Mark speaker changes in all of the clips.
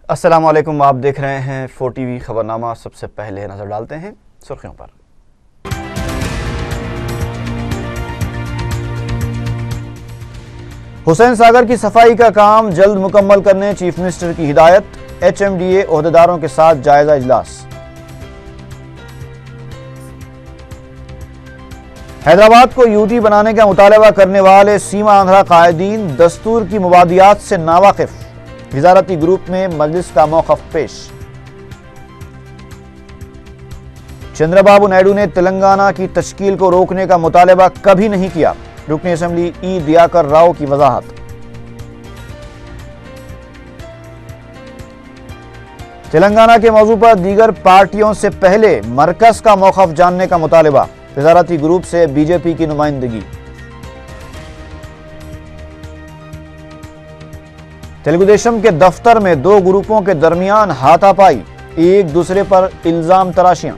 Speaker 1: السلام علیکم، آپ دیکھ رہے ہیں 4 ٹی وی خبرنامہ۔ سب سے پہلے نظر ڈالتے ہیں سرخیوں پر۔ حسین ساگر کی صفائی کا کام جلد مکمل کرنے چیف منسٹر کی ہدایت۔ ایچ ایم ڈی اے عہدیداروں کے ساتھ جائزہ اجلاس۔ حیدرآباد کو یو ٹی بنانے کا مطالبہ کرنے والے سیما آندھرا قائدین دستور کی مبادیات سے ناواقف، وزارتی گروپ میں مجلس کا موقف پیش۔ چندرا بابو نائیڈو نے تلنگانہ کی تشکیل کو روکنے کا مطالبہ کبھی نہیں کیا، رکن اسمبلی ای دیاکر راؤ کی وضاحت۔ تلنگانہ کے موضوع پر دیگر پارٹیوں سے پہلے مرکز کا موقف جاننے کا مطالبہ، وزارتی گروپ سے بی جے پی کی نمائندگی۔ تلگو دیشم کے دفتر میں دو گروپوں کے درمیان ہاتھا پائی، ایک دوسرے پر الزام تراشیاں۔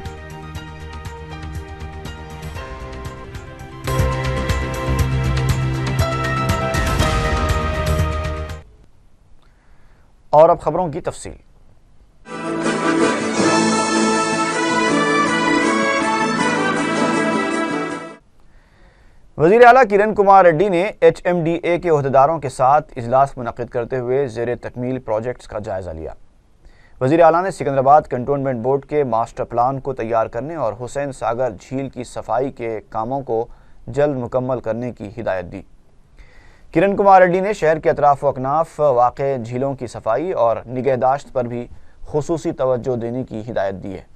Speaker 1: اور اب خبروں کی تفصیل۔ وزیر اعلیٰ کرن کمار ریڈی نے ایچ ایم ڈی اے کے عہدیداروں کے ساتھ اجلاس منعقد کرتے ہوئے زیر تکمیل پروجیکٹس کا جائزہ لیا۔ وزیر اعلیٰ نے سکندرآباد کنٹونمنٹ بورڈ کے ماسٹر پلان کو تیار کرنے اور حسین ساگر جھیل کی صفائی کے کاموں کو جلد مکمل کرنے کی ہدایت دی۔ کرن کمار ریڈی نے شہر کے اطراف و اکناف واقع جھیلوں کی صفائی اور نگہداشت پر بھی خصوصی توجہ دینے کی ہدایت دی ہے۔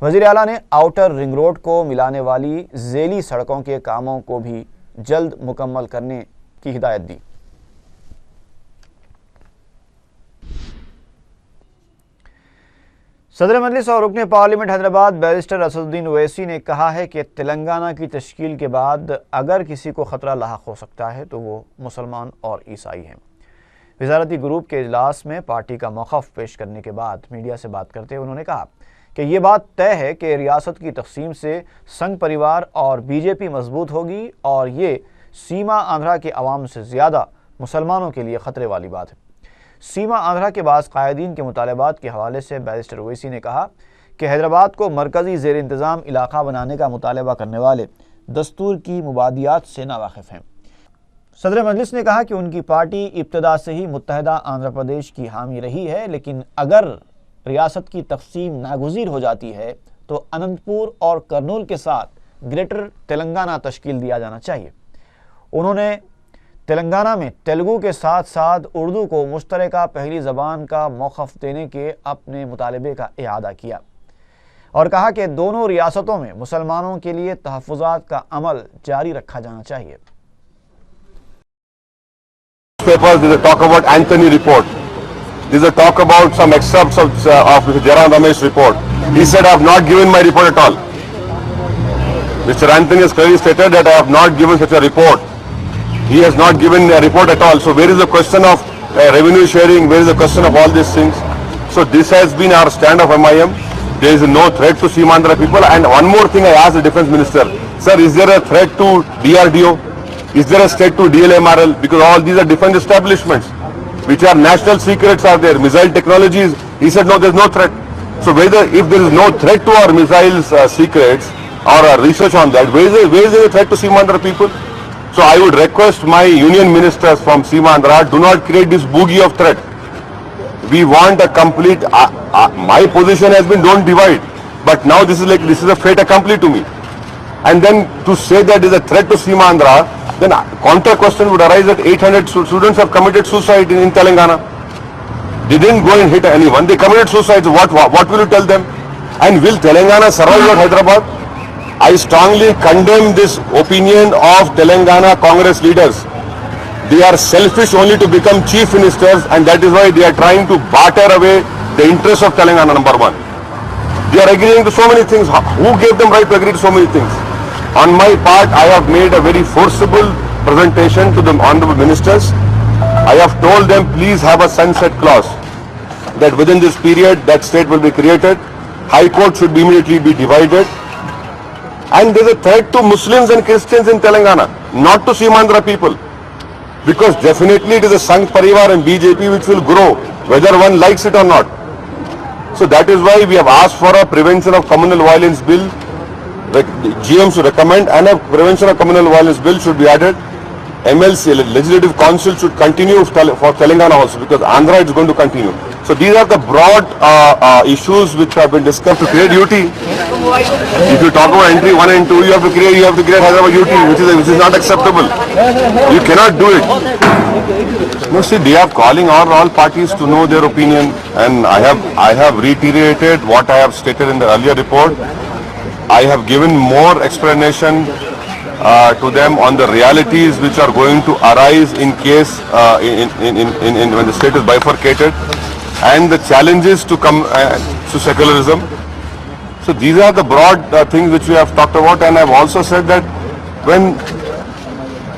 Speaker 1: وزیر اعلیٰ نے آؤٹر رنگ روڈ کو ملانے والی ذیلی سڑکوں کے کاموں کو بھی جلد مکمل کرنے کی ہدایت دی۔ صدر مجلس اور رکن پارلیمنٹ حیدرآباد بیرسٹر اسدالدین اویسی نے کہا ہے کہ تلنگانہ کی تشکیل کے بعد اگر کسی کو خطرہ لاحق ہو سکتا ہے تو وہ مسلمان اور عیسائی ہیں۔ وزارتی گروپ کے اجلاس میں پارٹی کا موقف پیش کرنے کے بعد میڈیا سے بات کرتے ہوئے انہوں نے کہا کہ یہ بات طے ہے کہ ریاست کی تقسیم سے سنگھ پریوار اور بی جے پی مضبوط ہوگی اور یہ سیما آندھرا کے عوام سے زیادہ مسلمانوں کے لیے خطرے والی بات ہے۔ سیما آندھرا کے بعض قائدین کے مطالبات کے حوالے سے بیرسٹر اویسی نے کہا کہ حیدرآباد کو مرکزی زیر انتظام علاقہ بنانے کا مطالبہ کرنے والے دستور کی مبادیات سے ناواقف ہیں۔ صدر مجلس نے کہا کہ ان کی پارٹی ابتدا سے ہی متحدہ آندھرا پردیش کی حامی رہی ہے، لیکن اگر ریاست کی تقسیم ناگزیر ہو جاتی ہے تو اننت پور اور کرنول کے ساتھ گریٹر تلنگانہ تشکیل دیا جانا چاہیے۔ انہوں نے تلنگانہ میں تیلگو کے ساتھ ساتھ اردو کو مشترکہ پہلی زبان کا موقف دینے کے اپنے مطالبے کا اعادہ کیا اور کہا کہ دونوں ریاستوں میں مسلمانوں کے لیے تحفظات کا عمل جاری رکھا جانا چاہیے۔
Speaker 2: This is a talk about some excerpts of Jairam Ramesh report. He said, I have not given my report at all. Mr. Anthony has clearly stated that I have not given such a report. He has not given a report at all. So where is the question of revenue sharing? Where is the question of all these things? So this has been our stand of MIM. There is no threat to Seemandhra people. And one more thing I asked the Defence Minister, sir, is there a threat to DRDO? Is there a threat to DLMRL? Because all these are defence establishments, which are national secrets are there, missile technologies. He said, no, there is no threat. So if there is no threat to our missiles secrets or research on that, where is there a threat to Seemandhra people? So I would request my union ministers from Seemandhra, do not create this boogie of threat. We want a complete, my position has been don't divide, but now this is a fait accompli to me. And then to say that there is a threat to Seemandhra, then counter question would arise that 800 students have committed suicide in Telangana. They didn't go and hit anyone. They committed suicide. So what will you tell them? And will Telangana survive your Hyderabad? I strongly condemn this opinion of Telangana Congress leaders. They are selfish only to become chief ministers, and that is why they are trying to barter away the interests of Telangana, number one. They are agreeing to so many things. Who gave them right to agree to so many things? On my part, I have made a very forcible presentation to the honorable ministers. I have told them, please have a sunset clause, that within this period that state will be created. High Court should immediately be divided. And there is a threat to Muslims and Christians in Telangana, not to Seemandhra people. Because definitely it is a Sangh Parivar and BJP which will grow whether one likes it or not. So that is why we have asked for a prevention of communal violence bill. The GM should recommend, and a prevention of communal violence bill should be added. MLC, Legislative Council, should continue for Telangana also, because Andhra is going to continue. So these are the broad issues which have been discussed. To create UT, if you talk about entry 1 and 2, you have to create Hyderabad UT, which is not acceptable. You cannot do it. No, see, they are calling all parties to know their opinion, and I have reiterated what I have stated in the earlier report. I have given more explanation to them on the realities which are going to arise in case when the state is bifurcated, and the challenges to come to secularism. So these are the broad things which we have talked about, and I have also said that when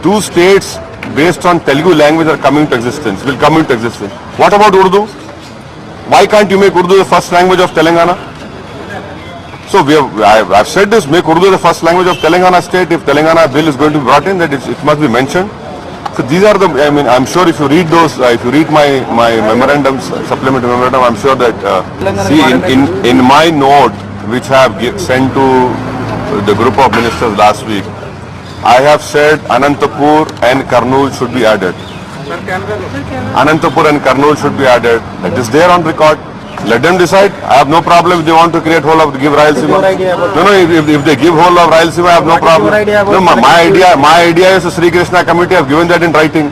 Speaker 2: two states based on Telugu language are coming to existence, what about Urdu? Why can't you make Urdu the first language of Telangana? So I've said this, make Urdu the first language of Telangana state. If Telangana bill is going to be brought in, that it must be mentioned. So these are the, I'm sure if you read those, if you read my memorandums, supplementary memorandum, I'm sure that, in my note, which I have sent to the group of ministers last week, I have said Anantapur and Kurnool should be added. Anantapur and Kurnool should be added. That is there on record. Let them decide. I have no problem if they want to create whole of, give Rayalaseema. No, if they give whole of Rayalaseema, I have no problem. No, my idea is the Sri Krishna committee. I have given that in writing.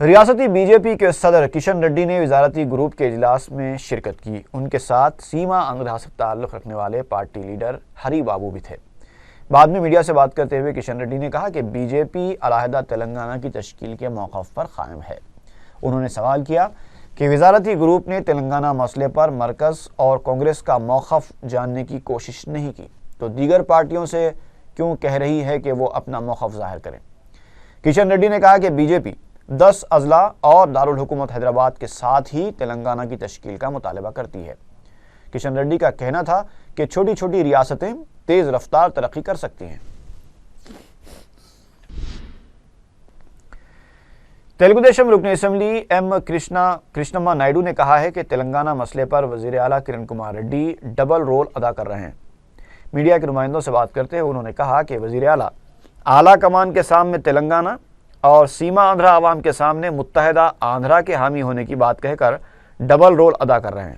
Speaker 1: ریاستی B J پی کے صدر کشن ریڈی نے وزارتی group کے اجلاس میں شرکت کی۔ ان کے ساتھ سیما آندھرا سے تعلق رکھنے والے پارٹی لیڈر ہری بابو بھی تھے۔ بعد میں میڈیا سے بات کرتے ہوئے کشن ریڈی نے کہا کہ بی جے پی علیحدہ تلنگانہ کی تشکیل کے موقف پر قائم ہے۔ انہوں نے سوال کیا کہ وزارتی گروپ نے تلنگانہ مسئلے پر مرکز اور کانگریس کا موقف جاننے کی کوشش نہیں کی تو دیگر پارٹیوں سے کیوں کہہ رہی ہے کہ وہ اپنا موقف ظاہر کریں۔ کشن ریڈی نے کہا کہ بی جے پی 10 اضلاع اور دارالحکومت حیدرآباد کے ساتھ ہی تلنگانہ کی تشکیل کا مطالبہ کرتی ہے۔ کشن ریڈی کا کہنا تھا کہ چھوٹی چھوٹی ریاستیں تیز رفتار ترقی کر سکتی ہیں۔ تیلگو دیشم رکن اسمبلی ایم کرشنما نائیڈو نے کہا ہے کہ تلنگانہ مسئلے پر وزیر اعلیٰ کرن کمار ریڈی ڈبل رول ادا کر رہے ہیں۔ میڈیا کے نمائندوں سے بات کرتے ہوئے انہوں نے کہا کہ وزیر اعلیٰ کمان کے سامنے تلنگانہ اور سیما آندھرا عوام کے سامنے متحدہ آندھرا کے حامی ہونے کی بات کہہ کر ڈبل رول ادا کر رہے ہیں۔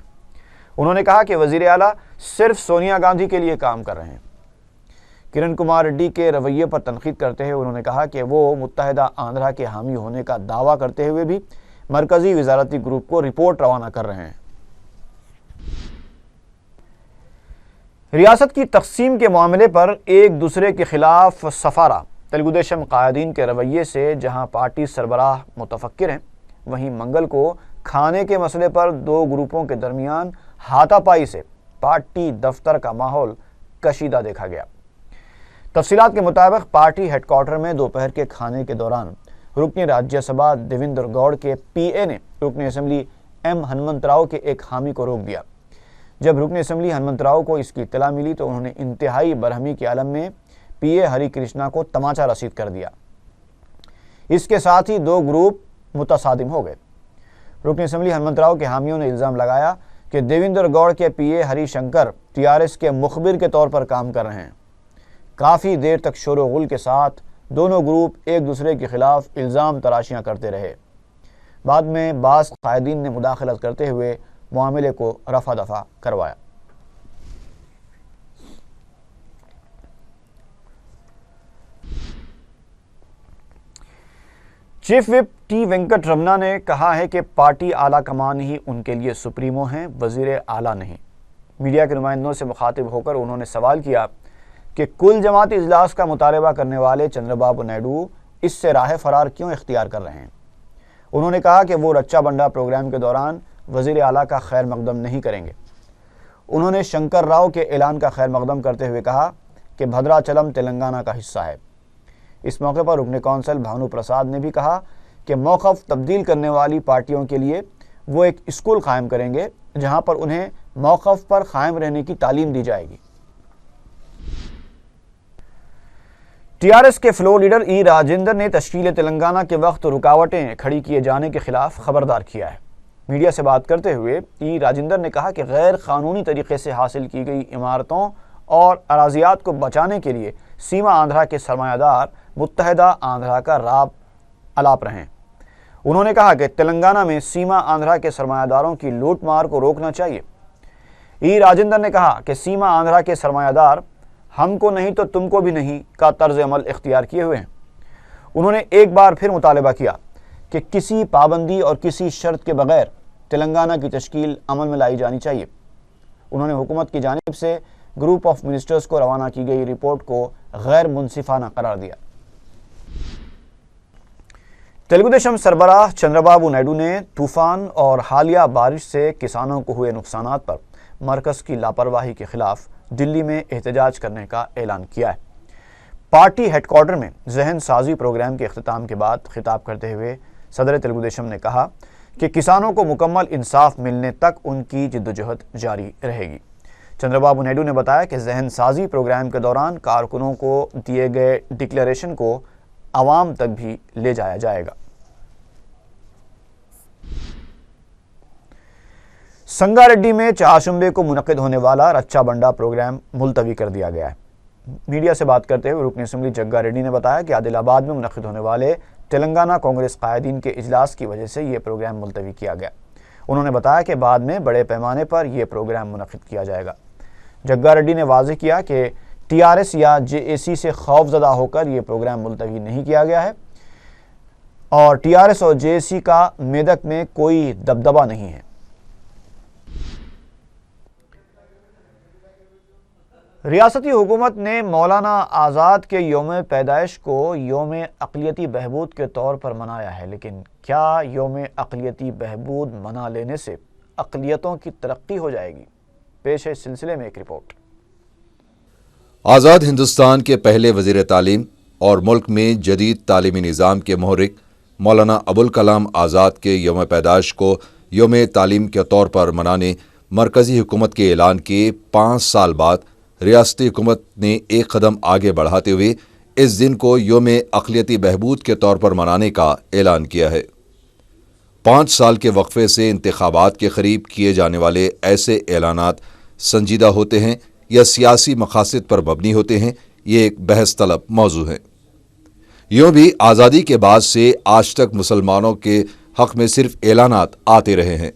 Speaker 1: انہوں نے کہا کہ وزیر اعلیٰ صرف سونیا گاندھی کے لیے کام کر رہے ہیں۔ کرن کمار ریڈی کے رویے پر تنقید کرتے ہوئے انہوں نے کہا کہ وہ متحدہ آندھرا کے حامی ہونے کا دعویٰ کرتے ہوئے بھی مرکزی وزارتی گروپ کو رپورٹ روانہ کر رہے ہیں۔ ریاست کی تقسیم کے معاملے پر ایک دوسرے کے خلاف سفارہ تیلگو دیشم قائدین کے رویے سے جہاں پارٹی سربراہ متفکر ہیں، وہیں منگل کو کھانے کے مسئلے پر دو گروپوں کے درمیان ہاتھا پائی سے پارٹی دفتر کا ماحول کشیدہ دیکھا گیا۔ تفصیلات کے مطابق پارٹی ہیڈ کوارٹر میں دوپہر کے کھانے کے دوران رکن راجیہ سبھا دیویندر گوڑ کے پی اے نے رکن اسمبلی ایم ہنمنت راؤ کے ایک حامی کو روک دیا۔ جب رکن اسمبلی ہنمنت راؤ کو اس کی اطلاع ملی تو انہوں نے انتہائی برہمی کے عالم میں پی اے ہری کرشنا کو تماچا رسید کر دیا۔ اس کے ساتھ ہی دو گروپ متصادم ہو گئے۔ رکن اسمبلی ہنمنت راؤ کے حامیوں نے الزام لگایا کہ دیویندر گوڑ کے پی اے ہری شنکر ٹی آر ایس کے مخبر کے طور پر کام کر رہے ہیں۔ کافی دیر تک شور و غل کے ساتھ دونوں گروپ ایک دوسرے کے خلاف الزام تراشیاں کرتے رہے۔ بعد میں بعض قائدین نے مداخلت کرتے ہوئے معاملے کو رفع دفع کروایا۔ چیف وپ ٹی وینکٹ رمنا نے کہا ہے کہ پارٹی اعلیٰ کمان ہی ان کے لیے سپریمو ہیں، وزیر اعلیٰ نہیں۔ میڈیا کے نمائندوں سے مخاطب ہو کر انہوں نے سوال کیا کہ کل جماعتی اجلاس کا مطالبہ کرنے والے چندر بابو نائیڈو اس سے راہ فرار کیوں اختیار کر رہے ہیں۔ انہوں نے کہا کہ وہ رچا بنڈا پروگرام کے دوران وزیر اعلیٰ کا خیر مقدم نہیں کریں گے۔ انہوں نے شنکر راؤ کے اعلان کا خیر مقدم کرتے ہوئے کہا کہ بھدراچلم تلنگانہ کا حصہ ہے۔ اس موقع پر رکن کونسل بھانو پرساد نے بھی کہا کہ موقف تبدیل کرنے والی پارٹیوں کے لیے وہ ایک اسکول قائم کریں گے جہاں پر انہیں موقف پر قائم رہنے کی تعلیم دی جائے گی۔ ٹی آر ایس کے فلور لیڈر ای راجندر نے تشکیل تلنگانہ کے وقت رکاوٹیں کھڑی کیے جانے کے خلاف خبردار کیا ہے۔ میڈیا سے بات کرتے ہوئے ای راجندر نے کہا کہ غیر قانونی طریقے سے حاصل کی گئی عمارتوں اور اراضیات کو بچانے کے لیے سیما آندھرا کے سرمایہ دار متحدہ آندھرا کا راب الاپ رہیں۔ انہوں نے کہا کہ تلنگانہ میں سیما آندھرا کے سرمایہ داروں کی لوٹ مار کو روکنا چاہیے۔ ای راجندر نے کہا کہ سیما آندھرا کے سرمایہ دار ہم کو نہیں تو تم کو بھی نہیں کا طرز عمل اختیار کیے ہوئے ہیں۔ انہوں نے ایک بار پھر مطالبہ کیا کہ کسی پابندی اور کسی شرط کے بغیر تلنگانہ کی تشکیل عمل میں لائی جانی چاہیے۔ انہوں نے حکومت کی جانب سے گروپ آف منسٹرز کو روانہ کی گئی رپورٹ کو غیر منصفانہ قرار دیا۔ تیلگو دیشم سربراہ چندر بابو نائیڈو نے طوفان اور حالیہ بارش سے کسانوں کو ہوئے نقصانات پر مرکز کی لاپرواہی کے خلاف دلی میں احتجاج کرنے کا اعلان کیا ہے۔ پارٹی ہیڈ کوارٹر میں ذہن سازی پروگرام کے اختتام کے بعد خطاب کرتے ہوئے صدر تیلگو دیشم نے کہا کہ کسانوں کو مکمل انصاف ملنے تک ان کی جدوجہد جاری رہے گی۔ چندر بابو نائیڈو نے بتایا کہ ذہن سازی پروگرام کے دوران کارکنوں کو دیے گئے ڈکلیریشن کو عوام تک بھی لے جایا جائے گا۔ سنگا ریڈی میں چہاشمبے کو منعقد ہونے والا رچا بنڈا پروگرام ملتوی کر دیا گیا ہے۔ میڈیا سے بات کرتے ہوئے رکن اسمبلی جگا ریڈی نے بتایا کہ عادل آباد میں منعقد ہونے والے تلنگانہ کانگریس قائدین کے اجلاس کی وجہ سے یہ پروگرام ملتوی کیا گیا۔ انہوں نے بتایا کہ بعد میں بڑے پیمانے پر یہ پروگرام منعقد کیا جائے گا۔ جگا ریڈی نے واضح کیا کہ ٹی آر ایس یا جے اے سی سے خوف زدہ ہو کر یہ پروگرام ملتوی نہیں کیا گیا ہے اور TRS اور JSC کا میدک میں کوئی دبدبہ نہیں ہے۔ ریاستی حکومت نے مولانا آزاد کے یوم پیدائش کو یوم اقلیتی بہبود کے طور پر منایا ہے، لیکن کیا یوم اقلیتی بہبود منا لینے سے اقلیتوں کی ترقی ہو جائے گی؟ پیش ہے اس سلسلے میں ایک رپورٹ۔
Speaker 3: آزاد ہندوستان کے پہلے وزیر تعلیم اور ملک میں جدید تعلیمی نظام کے محرک مولانا ابوالکلام آزاد کے یوم پیدائش کو یوم تعلیم کے طور پر منانے مرکزی حکومت کے اعلان کے 5 سال بعد ریاستی حکومت نے ایک قدم آگے بڑھاتے ہوئے اس دن کو یوم اقلیتی بہبود کے طور پر منانے کا اعلان کیا ہے۔ 5 سال کے وقفے سے انتخابات کے قریب کیے جانے والے ایسے اعلانات سنجیدہ ہوتے ہیں یا سیاسی مقاصد پر مبنی ہوتے ہیں، یہ ایک بحث طلب موضوع ہے۔ یوں بھی آزادی کے بعد سے آج تک مسلمانوں کے حق میں صرف اعلانات آتے رہے ہیں۔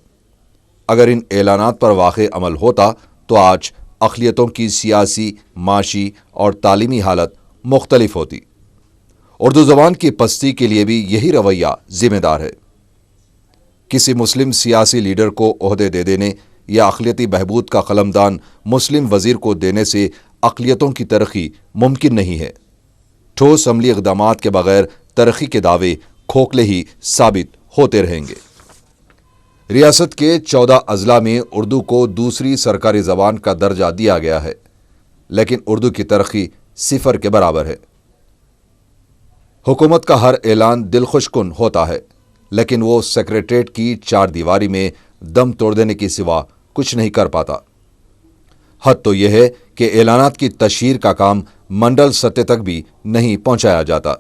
Speaker 3: اگر ان اعلانات پر واقع عمل ہوتا تو آج اقلیتوں کی سیاسی، معاشی اور تعلیمی حالت مختلف ہوتی۔ اردو زبان کی پستی کے لیے بھی یہی رویہ ذمہ دار ہے۔ کسی مسلم سیاسی لیڈر کو عہدے دے دینے یا اقلیتی بہبود کا قلمدان مسلم وزیر کو دینے سے اقلیتوں کی ترقی ممکن نہیں ہے۔ ٹھوس عملی اقدامات کے بغیر ترقی کے دعوے کھوکھلے ہی ثابت ہوتے رہیں گے۔ ریاست کے 14 اضلاع میں اردو کو دوسری سرکاری زبان کا درجہ دیا گیا ہے، لیکن اردو کی ترقی 0 کے برابر ہے۔ حکومت کا ہر اعلان دل خوش کن ہوتا ہے، لیکن وہ سیکریٹریٹ کی 4 دیواری میں دم توڑ دینے کے سوا کچھ نہیں کر پاتا۔ حد تو یہ ہے کہ اعلانات کی تشہیر کا کام منڈل سطح تک بھی نہیں پہنچایا جاتا۔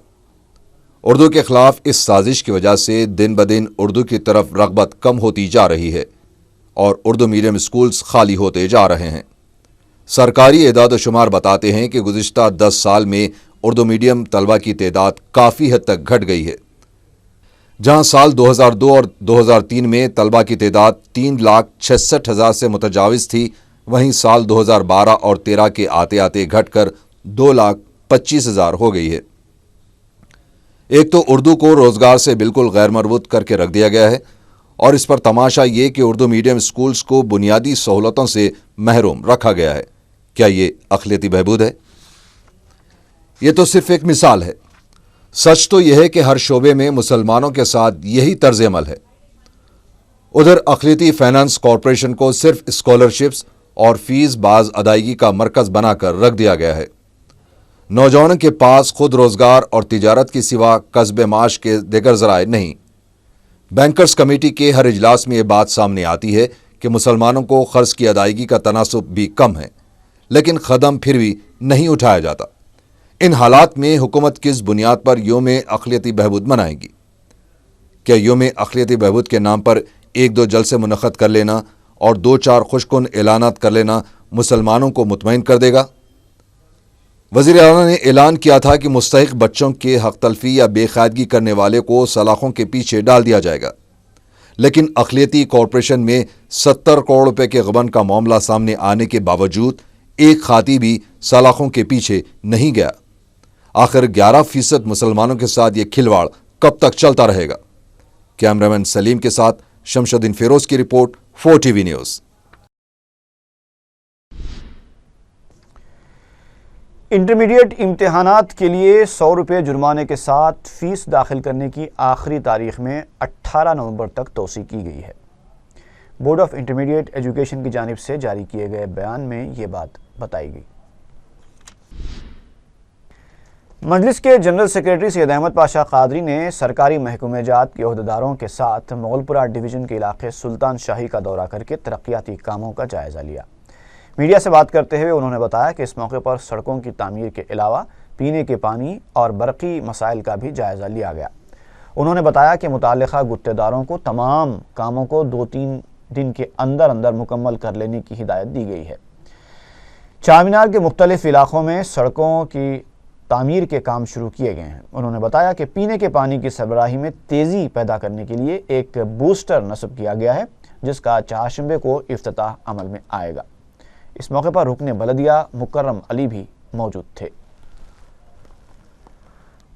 Speaker 3: اردو کے خلاف اس سازش کی وجہ سے دن بدن اردو کی طرف رغبت کم ہوتی جا رہی ہے اور اردو میڈیم اسکولز خالی ہوتے جا رہے ہیں۔ سرکاری اعداد و شمار بتاتے ہیں کہ گزشتہ 10 سال میں اردو میڈیم طلبہ کی تعداد کافی حد تک گھٹ گئی ہے۔ جہاں سال 2002 اور 2003 میں طلبہ کی تعداد 3,66,000 سے متجاوز تھی، وہیں سال 2012 اور 13 کے آتے آتے گھٹ کر 2,25,000 ہو گئی ہے۔ ایک تو اردو کو روزگار سے بالکل غیر مربوط کر کے رکھ دیا گیا ہے، اور اس پر تماشا یہ کہ اردو میڈیم اسکولز کو بنیادی سہولتوں سے محروم رکھا گیا ہے۔ کیا یہ اقلیتی بہبود ہے؟ یہ تو صرف ایک مثال ہے۔ سچ تو یہ ہے کہ ہر شعبے میں مسلمانوں کے ساتھ یہی طرز عمل ہے۔ ادھر اقلیتی فائنانس کارپوریشن کو صرف اسکالرشپس اور فیس باز ادائیگی کا مرکز بنا کر رکھ دیا گیا ہے۔ نوجوانوں کے پاس خود روزگار اور تجارت کے سوا کسب معاش کے دیگر ذرائع نہیں۔ بینکرز کمیٹی کے ہر اجلاس میں یہ بات سامنے آتی ہے کہ مسلمانوں کو قرض کی ادائیگی کا تناسب بھی کم ہے، لیکن قدم پھر بھی نہیں اٹھایا جاتا۔ ان حالات میں حکومت کس بنیاد پر یوم اقلیتی بہبود منائے گی؟ کیا یوم اقلیتی بہبود کے نام پر 1-2 جلسے منعقد کر لینا اور 2-4 خوش کن اعلانات کر لینا مسلمانوں کو مطمئن کر دے گا؟ وزیر اعلیٰ نے اعلان کیا تھا کہ مستحق بچوں کے حق تلفی یا بے قاعدگی کرنے والے کو سلاخوں کے پیچھے ڈال دیا جائے گا، لیکن اقلیتی کارپوریشن میں 70 کروڑ روپے کے غبن کا معاملہ سامنے آنے کے باوجود ایک خاطی بھی سلاخوں کے پیچھے نہیں گیا۔ آخر 11% مسلمانوں کے ساتھ یہ کھلواڑ کب تک چلتا رہے گا؟ کیمرامین سلیم کے ساتھ شمس الدین فیروز کی رپورٹ، 4 TV نیوز۔
Speaker 1: انٹرمیڈیٹ امتحانات کے لیے 100 روپے جرمانے کے ساتھ فیس داخل کرنے کی آخری تاریخ میں 18 نومبر تک توسیع کی گئی ہے۔ بورڈ آف انٹرمیڈیٹ ایجوکیشن کی جانب سے جاری کیے گئے بیان میں یہ بات بتائی گئی۔ مجلس کے جنرل سیکریٹری سید احمد پاشا قادری نے سرکاری محکمہ جات کے عہدیداروں کے ساتھ مغل پورہ ڈویژن کے علاقے سلطان شاہی کا دورہ کر کے ترقیاتی کاموں کا جائزہ لیا۔ میڈیا سے بات کرتے ہوئے انہوں نے بتایا کہ اس موقع پر سڑکوں کی تعمیر کے علاوہ پینے کے پانی اور برقی مسائل کا بھی جائزہ لیا گیا۔ انہوں نے بتایا کہ متعلقہ گتہ داروں کو تمام کاموں کو 2-3 دن کے اندر اندر مکمل کر لینے کی ہدایت دی گئی ہے۔ چارمینار کے مختلف علاقوں میں سڑکوں کی تعمیر کے کام شروع کیے گئے ہیں۔ انہوں نے بتایا کہ پینے کے پانی کی سربراہی میں تیزی پیدا کرنے کے لیے ایک بوسٹر نصب کیا گیا ہے، جس کا چہارشنبے کو افتتاح عمل میں آئے گا۔ اس موقع پر رکن بلدیہ مکرم علی بھی موجود تھے۔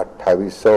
Speaker 4: 2800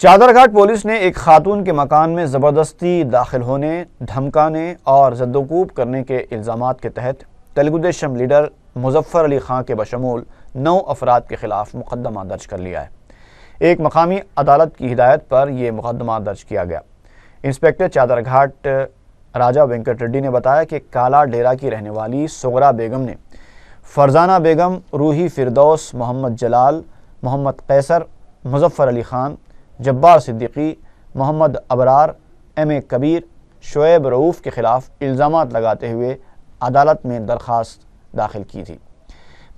Speaker 1: چادرگھاٹ پولیس نے ایک خاتون کے مکان میں زبردستی داخل ہونے، دھمکانے اور زدوکوب کرنے کے الزامات کے تحت تلگو دیشم لیڈر مظفر علی خان کے بشمول 9 افراد کے خلاف مقدمہ درج کر لیا ہے۔ ایک مقامی عدالت کی ہدایت پر یہ مقدمہ درج کیا گیا۔ انسپکٹر چادرگھاٹ راجہ وینکٹ ریڈی نے بتایا کہ کالا ڈیرا کی رہنے والی سغرا بیگم نے فرزانہ بیگم، روحی فردوس، محمد جلال، محمد قیصر، مظفر علی خان، جبار صدیقی، محمد ابرار، ایم اے کبیر، شعیب رؤوف کے خلاف الزامات لگاتے ہوئے عدالت میں درخواست داخل کی تھی۔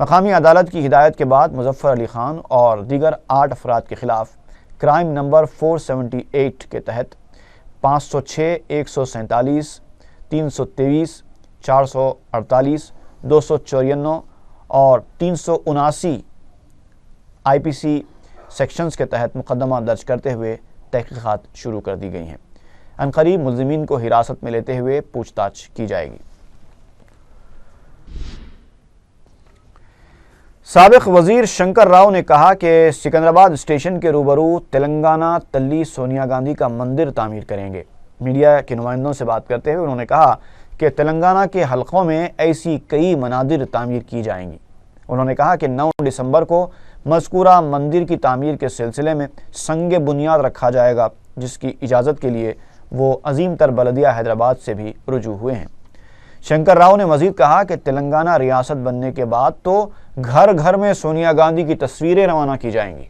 Speaker 1: مقامی عدالت کی ہدایت کے بعد مظفر علی خان اور دیگر 8 افراد کے خلاف کرائم نمبر 478 کے تحت 506، 147، 323، 448، 254 اور 379 آئی پی سی سیکشنز کے تحت مقدمہ درج کرتے ہوئے تحقیقات شروع کر دی گئی ہیں۔ عنقریب ملزمین کو حراست میں لیتے ہوئے پوچھ تاچھ کی جائے گی۔ سابق وزیر شنکر راؤ نے کہا کہ سکندرآباد اسٹیشن کے روبرو تلنگانہ تلی سونیا گاندھی کا مندر تعمیر کریں گے۔ میڈیا کے نمائندوں سے بات کرتے ہوئے انہوں نے کہا کہ تلنگانہ کے حلقوں میں ایسی کئی منادر تعمیر کی جائیں گی۔ انہوں نے کہا کہ 9 دسمبر کو مذکورہ مندر کی تعمیر کے سلسلے میں سنگ بنیاد رکھا جائے گا، جس کی اجازت کے لیے وہ عظیم تر بلدیہ حیدرآباد سے بھی رجوع ہوئے ہیں۔ شنکر راؤ نے مزید کہا کہ تلنگانہ ریاست بننے کے بعد تو گھر گھر میں سونیا گاندھی کی تصویریں روانہ کی جائیں گی۔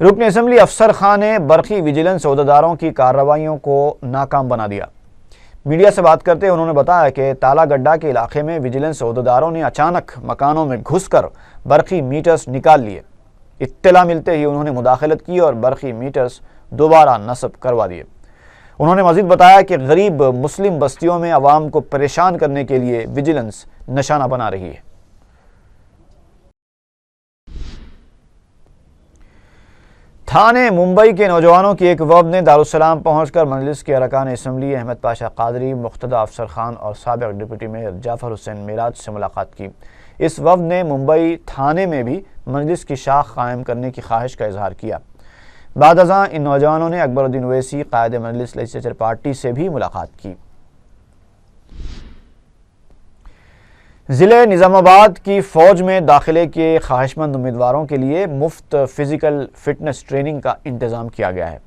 Speaker 1: رکن اسمبلی افسر خان نے برقی ویجیلنس عہدیداروں کی کارروائیوں کو ناکام بنا دیا۔ میڈیا سے بات کرتے انہوں نے بتایا کہ تالا گڈھا کے علاقے میں ویجیلنس عہدیداروں نے اچانک مکانوں میں گھس کر برقی میٹرز نکال لیے۔ اطلاع ملتے ہی انہوں نے مداخلت کی اور برقی میٹرز دوبارہ نصب کروا دیے۔ انہوں نے مزید بتایا کہ غریب مسلم بستیوں میں عوام کو پریشان کرنے کے لیے ویجیلنس نشانہ بنا رہی ہے۔ تھانے ممبئی کے نوجوانوں کی ایک وفد نے دارالسلام پہنچ کر مجلس کے ارکان اسمبلی احمد پاشا قادری، مقتدی افسر خان اور سابق ڈپٹی میئر جعفر حسین معراج سے ملاقات کی۔ اس وفد نے ممبئی تھانے میں بھی مجلس کی شاخ قائم کرنے کی خواہش کا اظہار کیا۔ بعد ازاں ان نوجوانوں نے اکبر الدین اویسی، قائد مجلس لیجسلیچر پارٹی سے بھی ملاقات کی۔ ضلع نظام آباد کی فوج میں داخلے کے خواہش مند امیدواروں کے لیے مفت فزیکل فٹنس ٹریننگ کا انتظام کیا گیا ہے۔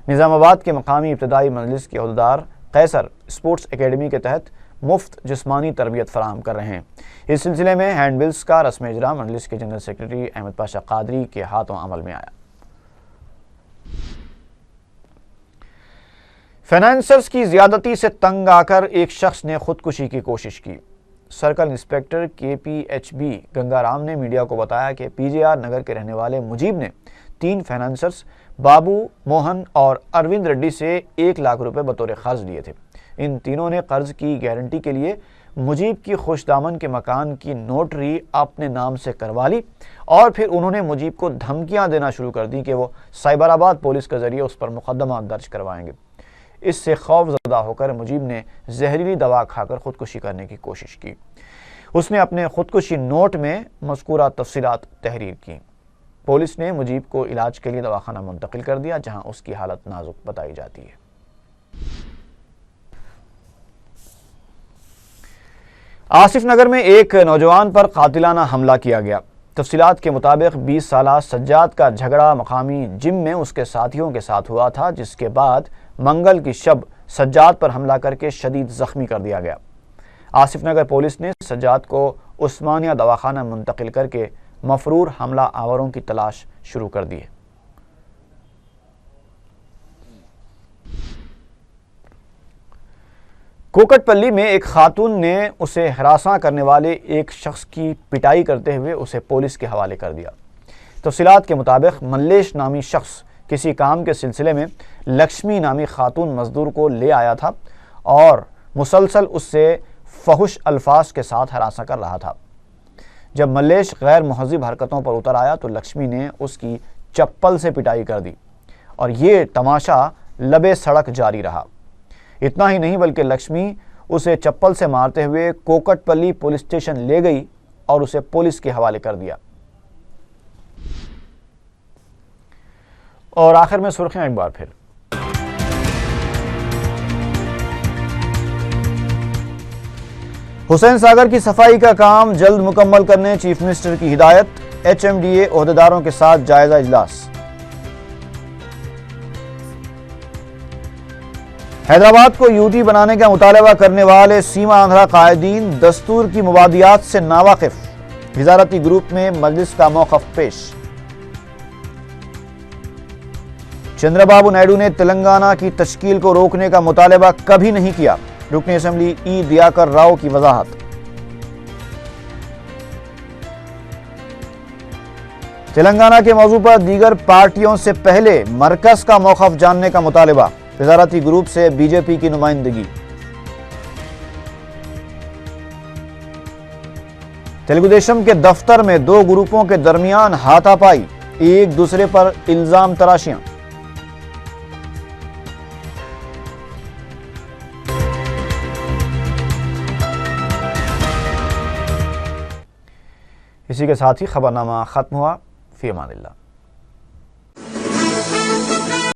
Speaker 1: نظام آباد کے مقامی ابتدائی مجلس کے عہدیدار قیصر اسپورٹس اکیڈمی کے تحت مفت جسمانی تربیت فراہم کر رہے ہیں۔ اس سلسلے میں ہینڈ بلز کا رسم اجرا مجلس کے جنرل سیکرٹری احمد پاشا قادری کے ہاتھوں عمل میں آیا۔ فائنانسرز کی زیادتی سے تنگ آ کر ایک شخص نے خودکشی کی کوشش کی۔ Circle inspector K P H B Ganga Ram نے میڈیا کو بتایا کہ پی جے آر نگر کے رہنے والے مجیب نے 3 فائنانسرز بابو، موہن اور اروند ریڈی سے 1 لاکھ روپے بطور قرض لیے تھے۔ ان تینوں نے قرض کی گارنٹی کے لیے مجیب کی خوش دامن کے مکان کی نوٹری اپنے نام سے کروا لی اور پھر انہوں نے مجیب کو دھمکیاں دینا شروع کر دی کہ وہ سائبر آباد پولیس کے ذریعے اس پر مقدمہ درج کروائیں گے۔ اس سے خوف زدہ ہو کر مجیب نے زہریلی دوا کھا کر خودکشی کرنے کی کوشش کی۔ اس نے اپنے خودکشی نوٹ میں مذکورہ تفصیلات تحریر کی۔ پولیس نے مجیب کو علاج کے لیے دواخانہ منتقل کر دیا، جہاں اس کی حالت نازک بتائی جاتی ہے۔ آصف نگر میں ایک نوجوان پر قاتلانہ حملہ کیا گیا۔ تفصیلات کے مطابق 20 سالہ سجاد کا جھگڑا مقامی جم میں اس کے ساتھیوں کے ساتھ ہوا تھا، جس کے بعد منگل کی شب سجاد پر حملہ کر کے شدید زخمی کر دیا گیا۔ آصف نگر پولیس نے سجاد کو عثمانیہ دواخانہ منتقل کر کے مفرور حملہ آوروں کی تلاش شروع کر دی ہے۔ کوکٹ پلی میں ایک خاتون نے اسے ہراساں کرنے والے ایک شخص کی پٹائی کرتے ہوئے اسے پولیس کے حوالے کر دیا۔ تفصیلات کے مطابق ملیش نامی شخص کسی کام کے سلسلے میں لکشمی نامی خاتون مزدور کو لے آیا تھا اور مسلسل اس سے فحش الفاظ کے ساتھ ہراساں کر رہا تھا۔ جب ملیش غیر مہذب حرکتوں پر اتر آیا تو لکشمی نے اس کی چپل سے پٹائی کر دی اور یہ تماشا لبے سڑک جاری رہا۔ اتنا ہی نہیں بلکہ لکشمی اسے چپل سے مارتے ہوئے کوکٹ پلی پولیس اسٹیشن لے گئی اور اسے پولیس کے حوالے کر دیا۔ اور آخر میں سرخیاں ایک بار پھر۔ حسین ساگر کی صفائی کا کام جلد مکمل کرنے چیف منسٹر کی ہدایت، ایچ ایم ڈی اے عہدیداروں کے ساتھ جائزہ اجلاس۔ حیدرآباد کو یو ٹی بنانے کا مطالبہ کرنے والے سیما آندھرا قائدین دستور کی مبادیات سے ناواقف، وزارتی گروپ میں مجلس کا موقف پیش۔ چندرا بابو نائیڈو نے تلنگانہ کی تشکیل کو روکنے کا مطالبہ کبھی نہیں کیا، رکن اسمبلی ای دیاکر راؤ کی وضاحت۔ تلنگانہ کے موضوع پر دیگر پارٹیوں سے پہلے مرکز کا موقف جاننے کا مطالبہ، وزارتی گروپ سے بی جے پی کی نمائندگی۔ تلگو دیشم کے دفتر میں دو گروپوں کے درمیان ہاتھا پائی، ایک دوسرے پر الزام تراشیاں۔ اسی کے ساتھ ہی خبرنامہ ختم ہوا۔ فی امان اللہ۔